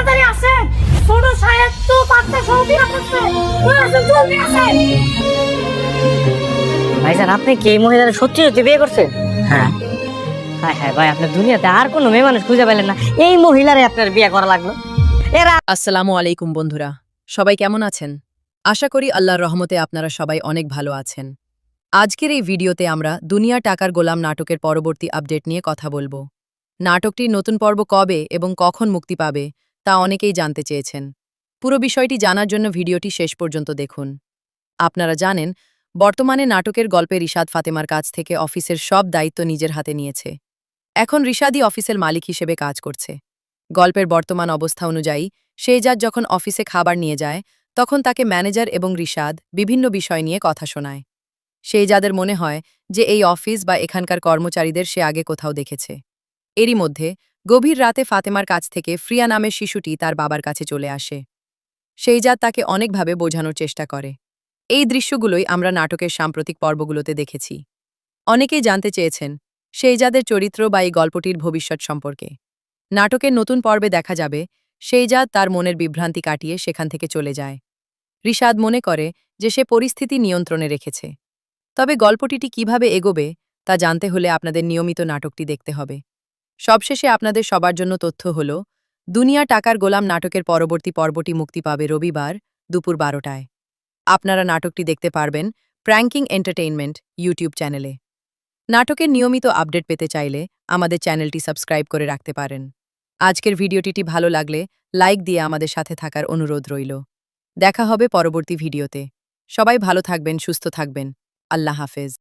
তাড়াতাড়ি আসেন, ছোট সাহেব তো বাচ্চা সহ বিয়ে করছে, ওই আসেন, জলদি আসেন। ভাইজান, আপনি কি এই মহিলারা সত্যি সত্যি বিয়ে করছেন? হ্যাঁ। হ্যাঁ হ্যাঁ ভাই, আপনার দুনিয়াতে আর কোনো মেয়ে মানুষ খুঁজে পেলেন না, এই মহিলারে আপনার বিয়ে করা লাগলো। এরা আসসালামু আলাইকুম বন্ধুরা, সবাই কেমন আছেন? আশা করি আল্লাহর রহমতে আপনারা সবাই অনেক ভালো আছেন। আজকের এই ভিডিওতে আমরা দুনিয়া টাকার গোলাম নাটকের পরবর্তী আপডেট নিয়ে কথা বলবো। নাটকটির নতুন পর্ব কবে এবং কখন মুক্তি পাবে তা অনেকেই জানতে চেয়েছেন। পুরো বিষয়টি জানার জন্য ভিডিওটি শেষ পর্যন্ত দেখুন। আপনারা জানেন, বর্তমানে নাটকের গল্পে রিশাদ ফাতেমার কাছ থেকে অফিসের সব দায়িত্ব নিজের হাতে নিয়েছে। এখন রিশাদই অফিসের মালিক হিসেবে কাজ করছে। গল্পের বর্তমান অবস্থা অনুযায়ী শেহজাদ যখন অফিসে খাবার নিয়ে যায়, তখন তাকে ম্যানেজার এবং রিশাদ বিভিন্ন বিষয় নিয়ে কথা শোনায়। শেহজাদের মনে হয় যে এই অফিস বা এখানকার কর্মচারীদের সে আগে কোথাও দেখেছে। এরই মধ্যে গভীর রাতে ফাতেমার কাছ থেকে ফ্রিয়া নামের শিশুটি তার বাবার কাছে চলে আসে। শেহজাদ তাকে অনেকভাবে বোঝানোর চেষ্টা করে। এই দৃশ্যগুলোই আমরা নাটকের সাম্প্রতিক পর্বগুলোতে দেখেছি। অনেকেই জানতে চেয়েছেন শেহজাদের চরিত্র বা এই গল্পটির ভবিষ্যৎ সম্পর্কে। নাটকের নতুন পর্বে দেখা যাবে শেহজাদ তার মনের বিভ্রান্তি কাটিয়ে সেখান থেকে চলে যায়। রিশাদ মনে করে যে সে পরিস্থিতি নিয়ন্ত্রণে রেখেছে। তবে গল্পটিটি কিভাবে এগোবে তা জানতে হলে আপনাদের নিয়মিত নাটকটি দেখতে হবে। সবশেষে আপনাদের সবার জন্য তথ্য হল, দুনিয়া টাকার গোলাম নাটকের পরবর্তী পর্বটি মুক্তি পাবে রবিবার দুপুর 12টায়। আপনারা নাটকটি দেখতে পারবেন প্র্যাঙ্কিং এন্টারটেইনমেন্ট ইউটিউব চ্যানেলে। নাটকের নিয়মিত আপডেট পেতে চাইলে আমাদের চ্যানেলটি সাবস্ক্রাইব করে রাখতে পারেন। আজকের ভিডিওটি ভালো লাগলে লাইক দিয়ে আমাদের সাথে থাকার অনুরোধ রইল। দেখা হবে পরবর্তী ভিডিওতে। সবাই ভালো থাকবেন, সুস্থ থাকবেন। আল্লাহ হাফেজ।